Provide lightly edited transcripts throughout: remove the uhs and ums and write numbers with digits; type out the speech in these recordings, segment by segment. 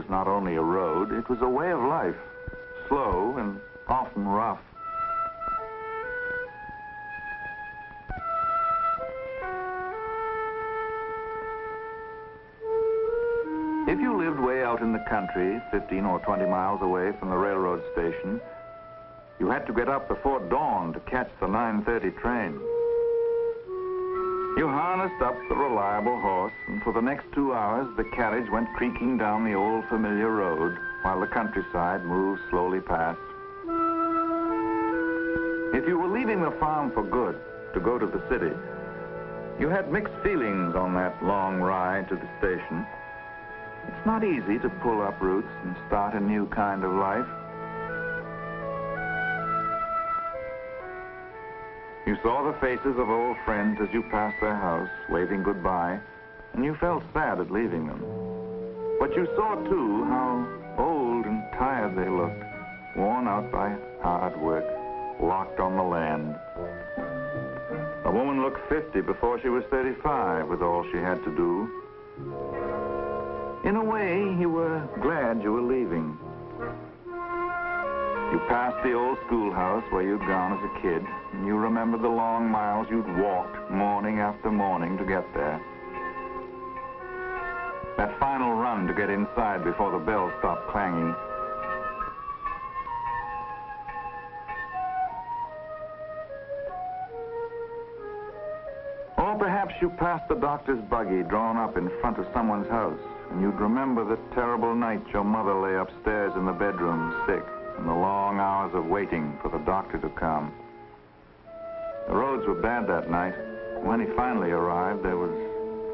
not only a road, it was a way of life, slow and often rough. If you lived way out in the country, 15 or 20 miles away from the railroad station, you had to get up before dawn to catch the 9:30 train. You harnessed up the reliable horse, and for the next 2 hours, the carriage went creaking down the old familiar road while the countryside moved slowly past. If you were leaving the farm for good to go to the city, you had mixed feelings on that long ride to the station. It's not easy to pull up roots and start a new kind of life. You saw the faces of old friends as you passed their house, waving goodbye, and you felt sad at leaving them. But you saw, too, how old and tired they looked, worn out by hard work, locked on the land. A woman looked 50 before she was 35 with all she had to do. In a way, you were glad you were leaving. You passed the old schoolhouse where you'd gone as a kid, and you remembered the long miles you'd walked morning after morning to get there. That final run to get inside before the bell stopped clanging. Or perhaps you passed the doctor's buggy drawn up in front of someone's house, and you'd remember the terrible night your mother lay upstairs in the bedroom, sick, and the long hours of waiting for the doctor to come. The roads were bad that night. When he finally arrived, there was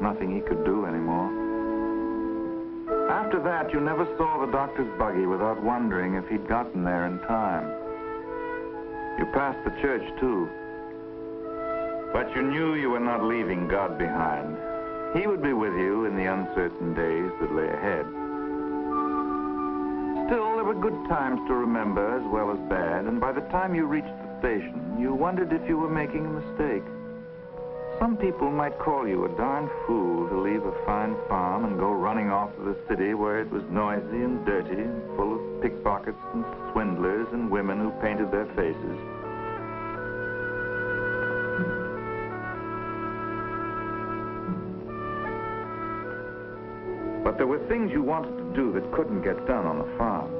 nothing he could do anymore. After that, you never saw the doctor's buggy without wondering if he'd gotten there in time. You passed the church, too. But you knew you were not leaving God behind. He would be with you in the uncertain days that lay ahead. Still, there were good times to remember as well as bad, and by the time you reached the station, you wondered if you were making a mistake. Some people might call you a darn fool to leave a fine farm and go running off to the city where it was noisy and dirty and full of pickpockets and swindlers and women who painted their faces. But there were things you wanted to do that couldn't get done on a farm.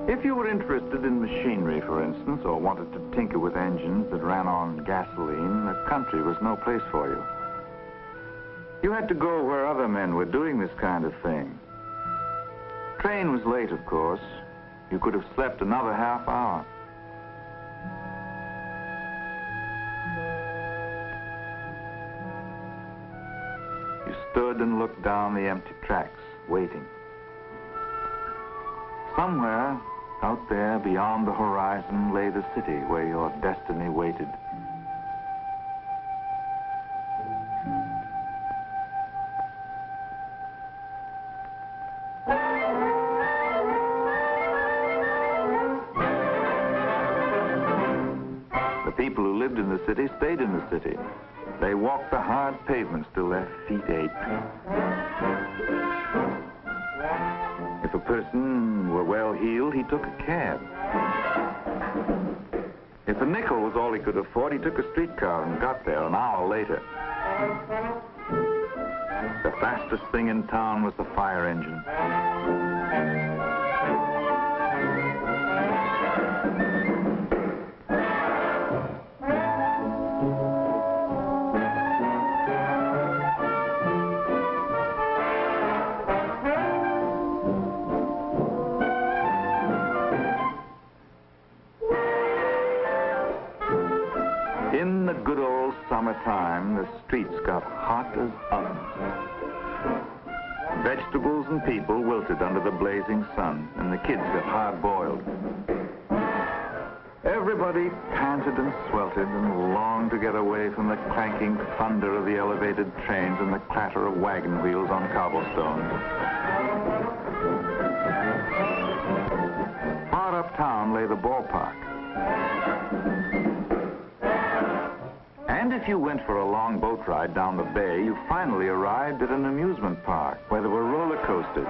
If you were interested in machinery, for instance, or wanted to tinker with engines that ran on gasoline, the country was no place for you. You had to go where other men were doing this kind of thing. Train was late, of course. You could have slept another half hour. You stood and looked down the empty tracks, waiting. Somewhere out there beyond the horizon lay the city where your destiny waited. The people who lived in the city stayed in the city. They walked the hard pavements till their feet ached. If a person were well-heeled, he took a cab. If a nickel was all he could afford, he took a streetcar and got there an hour later. The fastest thing in town was the fire engine. In the good old summertime, the streets got hot as ovens. Vegetables and people wilted under the blazing sun, and the kids got hard-boiled. Everybody panted and sweltered and longed to get away from the clanking thunder of the elevated trains and the clatter of wagon wheels on cobblestones. Far uptown lay the ballpark. And if you went for a long boat ride down the bay, you finally arrived at an amusement park where there were roller coasters,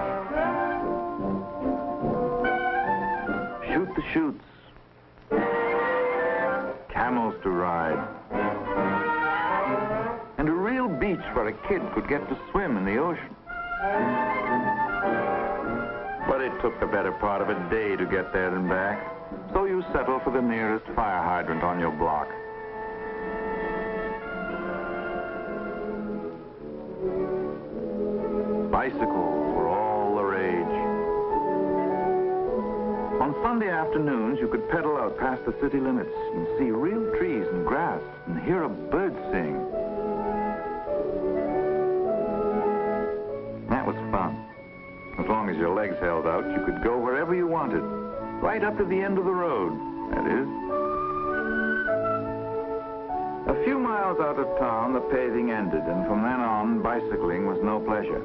shoot the chutes, camels to ride, and a real beach where a kid could get to swim in the ocean. But it took the better part of a day to get there and back, so you settle for the nearest fire hydrant on your block. Bicycles were all the rage. On Sunday afternoons, you could pedal out past the city limits and see real trees and grass and hear a bird sing. That was fun. As long as your legs held out, you could go wherever you wanted, right up to the end of the road, that is. A few miles out of town, the paving ended, and from then on, bicycling was no pleasure.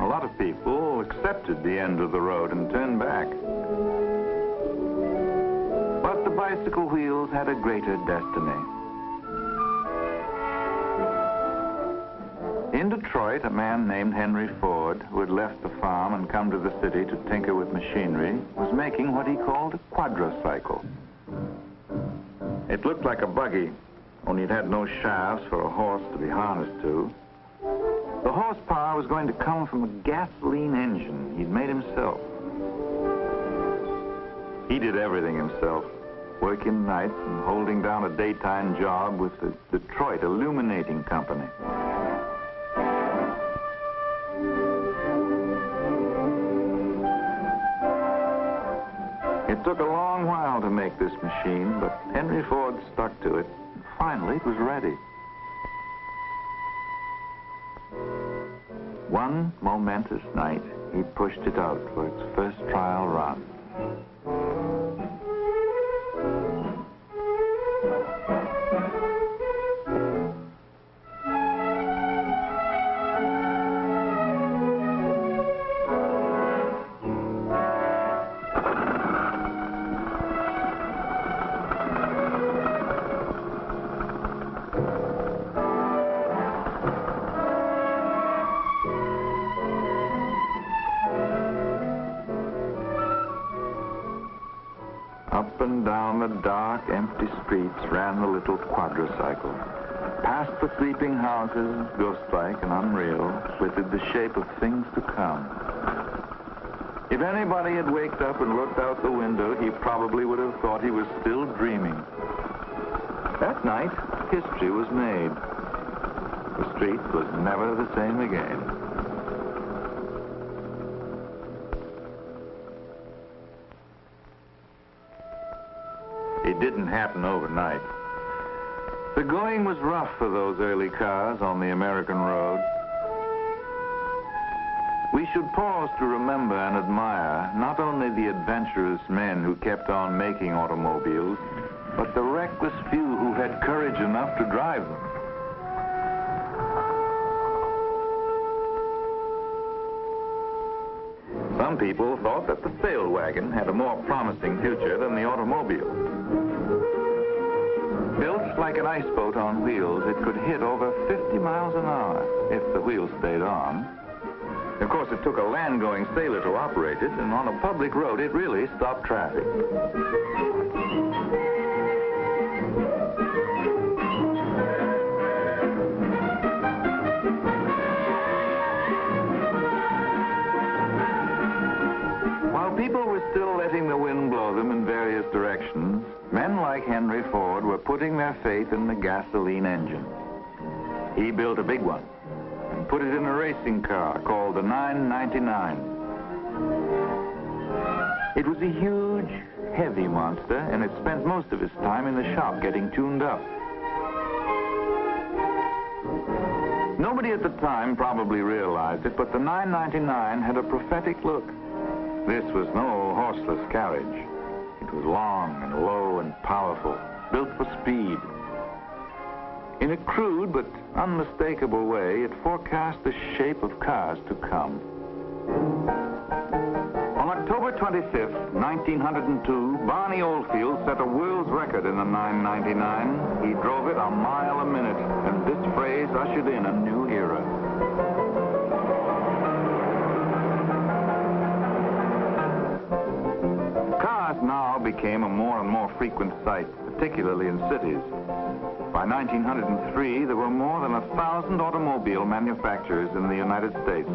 A lot of people accepted the end of the road and turned back. But the bicycle wheels had a greater destiny. In Detroit, a man named Henry Ford, who had left the farm and come to the city to tinker with machinery, was making what he called a quadricycle. It looked like a buggy, only it had no shafts for a horse to be harnessed to. The horsepower was going to come from a gasoline engine he'd made himself. He did everything himself, working nights and holding down a daytime job with the Detroit Illuminating Company. It took a long while to make this machine, but Henry Ford stuck to it. Finally, it was ready. One momentous night, he pushed it out for its first trial run. Up and down the dark, empty streets ran the little quadricycle. Past the sleeping houses, ghost-like and unreal, flitted the shape of things to come. If anybody had waked up and looked out the window, he probably would have thought he was still dreaming. That night, history was made. The street was never the same again. It didn't happen overnight. The going was rough for those early cars on the American road. We should pause to remember and admire not only the adventurous men who kept on making automobiles, but the reckless few who had courage enough to drive them. Some people thought that the sail wagon had a more promising future than the automobile. Built like an ice boat on wheels, it could hit over 50 miles an hour if the wheels stayed on. Of course, it took a land-going sailor to operate it, and on a public road, it really stopped traffic. People were still letting the wind blow them in various directions. Men like Henry Ford were putting their faith in the gasoline engine. He built a big one and put it in a racing car called the 999. It was a huge, heavy monster, and it spent most of its time in the shop getting tuned up. Nobody at the time probably realized it, but the 999 had a prophetic look. This was no horseless carriage. It was long and low and powerful, built for speed. In a crude but unmistakable way, it forecast the shape of cars to come. On October 25th, 1902, Barney Oldfield set a world's record in the 999. He drove it a mile a minute, and this phrase ushered in a new era. Cars now became a more and more frequent sight, particularly in cities. By 1903, there were more than 1,000 automobile manufacturers in the United States.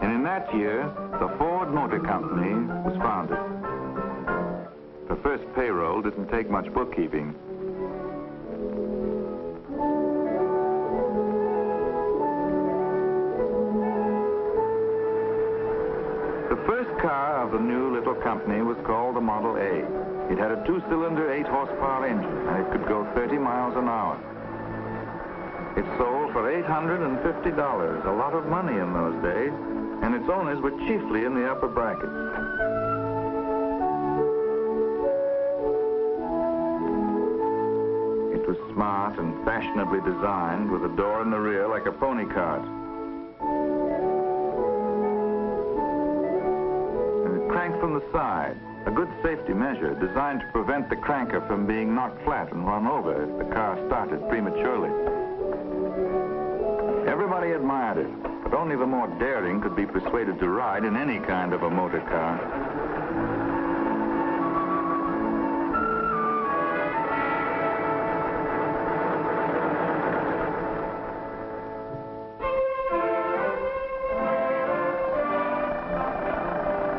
And in that year, the Ford Motor Company was founded. The first payroll didn't take much bookkeeping. The first car of the new little company was called the Model A. It had a 2-cylinder, 8-horsepower engine, and it could go 30 miles an hour. It sold for $850, a lot of money in those days, and its owners were chiefly in the upper brackets. It was smart and fashionably designed, with a door in the rear like a pony cart. And it cranked from the side. A good safety measure designed to prevent the cranker from being knocked flat and run over if the car started prematurely. Everybody admired it, but only the more daring could be persuaded to ride in any kind of a motor car.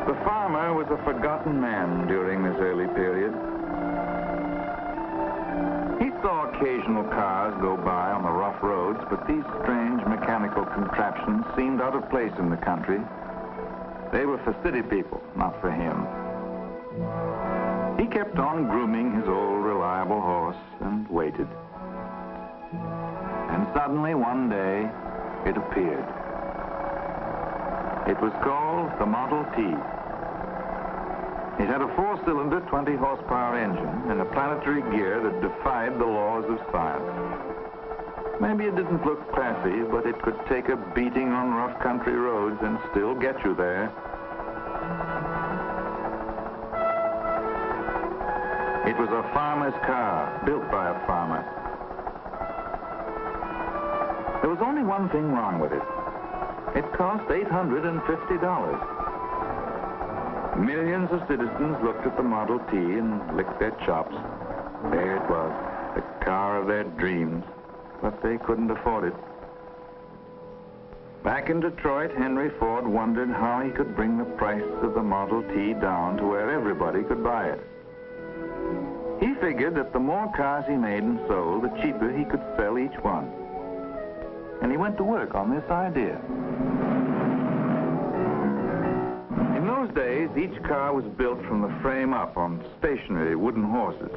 The farmer was a forgotten man during this early period. He saw occasional cars go by on the rough roads, but these strange mechanical contraptions seemed out of place in the country. They were for city people, not for him. He kept on grooming his old reliable horse and waited. And suddenly, one day, it appeared. It was called the Model T. It had a 4-cylinder, 20-horsepower engine and a planetary gear that defied the laws of science. Maybe it didn't look classy, but it could take a beating on rough country roads and still get you there. It was a farmer's car, built by a farmer. There was only one thing wrong with it. It cost $850. Millions of citizens looked at the Model T and licked their chops. There it was, the car of their dreams, but they couldn't afford it. Back in Detroit, Henry Ford wondered how he could bring the price of the Model T down to where everybody could buy it. He figured that the more cars he made and sold, the cheaper he could sell each one. And he went to work on this idea. In those days, each car was built from the frame up on stationary wooden horses.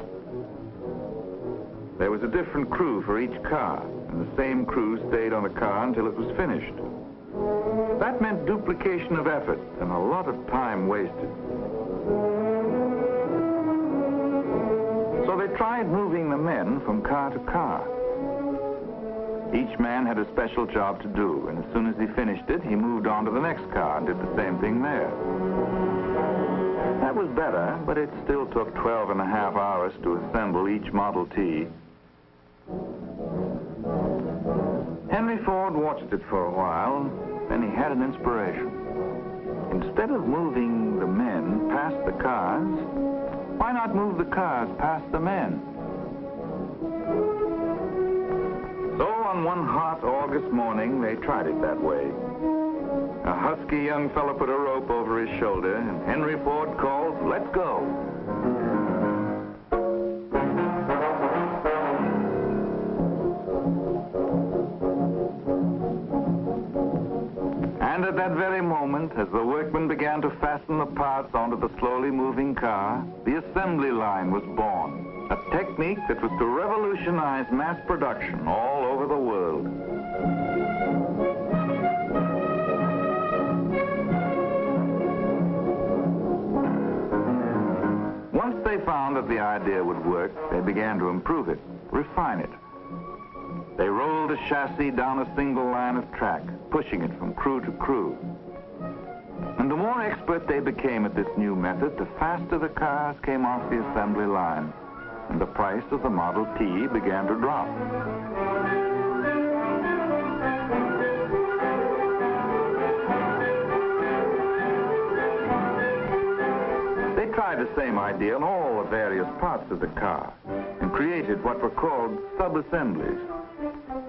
There was a different crew for each car, and the same crew stayed on the car until it was finished. That meant duplication of effort and a lot of time wasted. So they tried moving the men from car to car. Each man had a special job to do, and as soon as he finished it, he moved on to the next car and did the same thing there. That was better, but it still took 12.5 hours to assemble each Model T. Henry Ford watched it for a while, then he had an inspiration. Instead of moving the men past the cars, why not move the cars past the men? So on one hot August morning, they tried it that way. A husky young fellow put a rope over his shoulder, and Henry Ford called, "Let's go." And at that very moment, as the workmen began to fasten the parts onto the slowly moving car, the assembly line was born. A technique that was to revolutionize mass production all over the world. Once they found that the idea would work, they began to improve it, refine it. hauled a chassis down a single line of track, pushing it from crew to crew. And the more expert they became at this new method, the faster the cars came off the assembly line, and the price of the Model T began to drop. They tried the same idea on all the various parts of the car and created what were called sub-assemblies.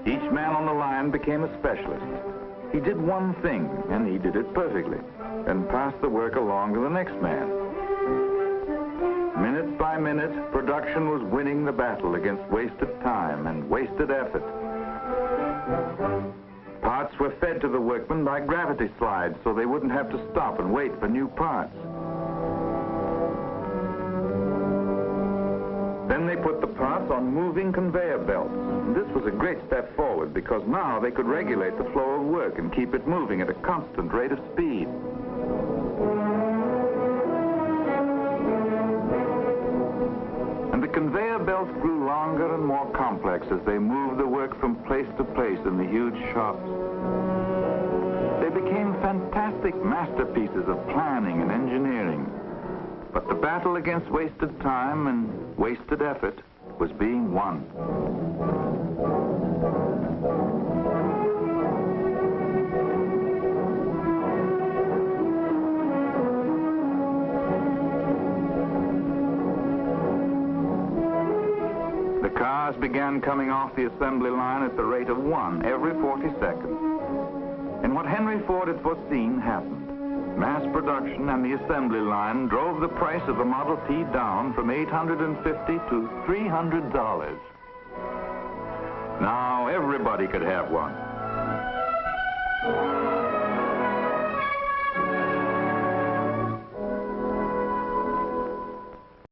Each man on the line became a specialist. He did one thing, and he did it perfectly, and passed the work along to the next man. Minute by minute, production was winning the battle against wasted time and wasted effort. Parts were fed to the workmen by gravity slides so they wouldn't have to stop and wait for new parts. Then they put the parts on moving conveyor belts. And this was a great step forward because now they could regulate the flow of work and keep it moving at a constant rate of speed. And the conveyor belts grew longer and more complex as they moved the work from place to place in the huge shops. They became fantastic masterpieces of planning and engineering. But the battle against wasted time and wasted effort was being won. The cars began coming off the assembly line at the rate of 1 every 40 seconds. And what Henry Ford had foreseen happened. Mass production and the assembly line drove the price of the Model T down from $850 to $300. Now everybody could have one.